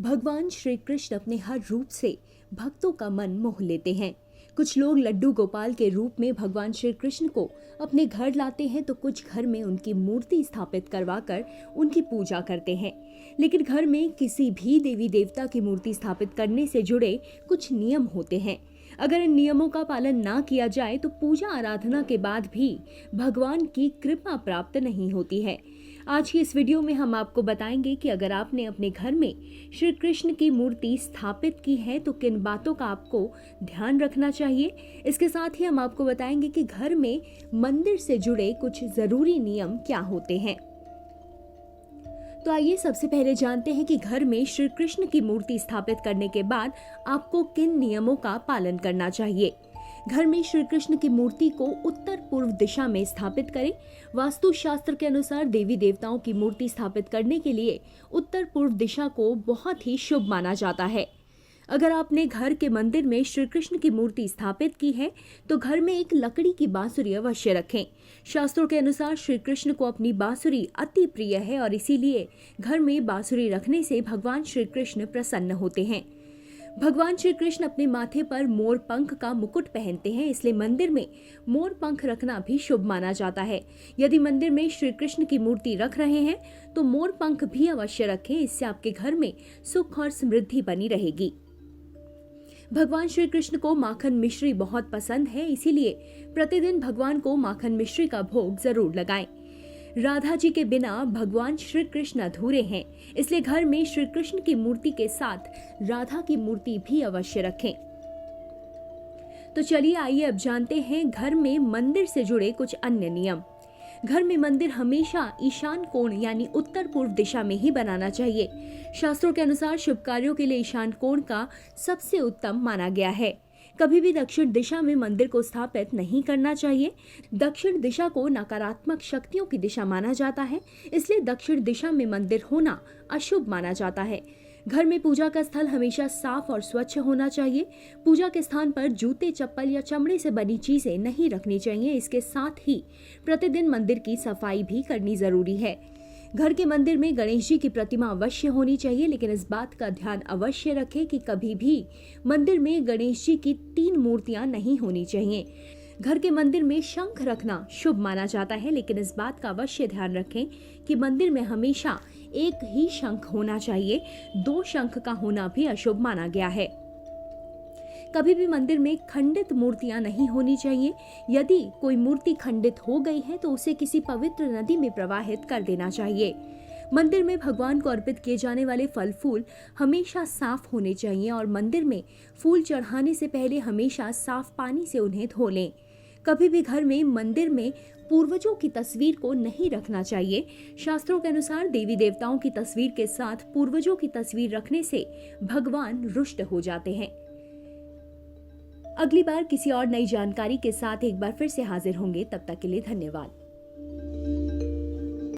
भगवान श्री कृष्ण अपने हर रूप से भक्तों का मन मोह लेते हैं। कुछ लोग लड्डू गोपाल के रूप में भगवान श्री कृष्ण को अपने घर लाते हैं तो कुछ घर में उनकी मूर्ति स्थापित करवाकर उनकी पूजा करते हैं। लेकिन घर में किसी भी देवी देवता की मूर्ति स्थापित करने से जुड़े कुछ नियम होते हैं। अगर इन नियमों का पालन ना किया जाए तो पूजा आराधना के बाद भी भगवान की कृपा प्राप्त नहीं होती है। आज की इस वीडियो में हम आपको बताएंगे कि अगर आपने अपने घर में श्री कृष्ण की मूर्ति स्थापित की है तो किन बातों का आपको ध्यान रखना चाहिए। इसके साथ ही हम आपको बताएंगे कि घर में मंदिर से जुड़े कुछ जरूरी नियम क्या होते हैं। तो आइए सबसे पहले जानते हैं कि घर में श्री कृष्ण की मूर्ति स्थापित करने के बाद आपको किन नियमों का पालन करना चाहिए। घर में श्री कृष्ण की मूर्ति को उत्तर पूर्व दिशा में स्थापित करें। वास्तु शास्त्र के अनुसार देवी देवताओं की मूर्ति स्थापित करने के लिए उत्तर पूर्व दिशा को बहुत ही शुभ माना जाता है। अगर आपने घर के मंदिर में श्री कृष्ण की मूर्ति स्थापित की है तो घर में एक लकड़ी की बांसुरी अवश्य रखें। शास्त्रों के अनुसार श्री कृष्ण को अपनी बांसुरी अति प्रिय है और इसीलिए घर में बांसुरी रखने से भगवान श्री कृष्ण प्रसन्न होते हैं। भगवान श्री कृष्ण अपने माथे पर मोर पंख का मुकुट पहनते हैं, इसलिए मंदिर में मोर पंख रखना भी शुभ माना जाता है। यदि मंदिर में श्री कृष्ण की मूर्ति रख रहे हैं तो मोर पंख भी अवश्य रखें, इससे आपके घर में सुख और समृद्धि बनी रहेगी। भगवान श्री कृष्ण को माखन मिश्री बहुत पसंद है, इसीलिए प्रतिदिन भगवान को माखन मिश्री का भोग जरूर लगाएं। राधा जी के बिना भगवान श्री कृष्ण अधूरे हैं, इसलिए घर में श्री कृष्ण की मूर्ति के साथ राधा की मूर्ति भी अवश्य रखें। तो चलिए आइए अब जानते हैं घर में मंदिर से जुड़े कुछ अन्य नियम। घर में मंदिर हमेशा ईशान कोण यानी उत्तर पूर्व दिशा में ही बनाना चाहिए। शास्त्रों के अनुसार शुभ कार्यों के लिए ईशान कोण का सबसे उत्तम माना गया है। कभी भी दक्षिण दिशा में मंदिर को स्थापित नहीं करना चाहिए। दक्षिण दिशा को नकारात्मक शक्तियों की दिशा माना जाता है, इसलिए दक्षिण दिशा में मंदिर होना अशुभ माना जाता है। घर में पूजा का स्थल हमेशा साफ और स्वच्छ होना चाहिए। पूजा के स्थान पर जूते, चप्पल या चमड़े से बनी चीजें नहीं रखनी चाहिए। इसके साथ ही प्रतिदिन मंदिर की सफाई भी करनी जरूरी है। घर के मंदिर में गणेश जी की प्रतिमा अवश्य होनी चाहिए, लेकिन इस बात का ध्यान अवश्य रखें कि कभी भी मंदिर में गणेश जी की 3 मूर्तियां नहीं होनी चाहिए। घर के मंदिर में शंख रखना शुभ माना जाता है, लेकिन इस बात का अवश्य ध्यान रखें कि मंदिर में हमेशा एक ही शंख होना चाहिए। 2 शंख का होना भी अशुभ माना गया है। कभी भी मंदिर में खंडित मूर्तियां नहीं होनी चाहिए। यदि कोई मूर्ति खंडित हो गई है तो उसे किसी पवित्र नदी में प्रवाहित कर देना चाहिए। मंदिर में भगवान को अर्पित किए जाने वाले फल फूल हमेशा साफ होने चाहिए और मंदिर में फूल चढ़ाने से पहले हमेशा साफ पानी से उन्हें धो लें। कभी भी घर में मंदिर में पूर्वजों की तस्वीर को नहीं रखना चाहिए। शास्त्रों के अनुसार देवी देवताओं की तस्वीर के साथ पूर्वजों की तस्वीर रखने से भगवान रुष्ट हो जाते हैं। अगली बार किसी और नई जानकारी के साथ एक बार फिर से हाजिर होंगे, तब तक के लिए धन्यवाद।